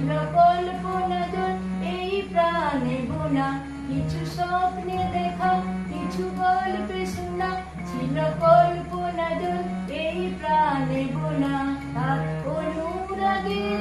ছিল কল্পনা জল এই প্রাণে বোনা, কিছু স্বপ্নে দেখা, কিছু গল্পে শোনা, ছিল কল্পনা জল এই প্রাণে বোনা। আর অনুরাগের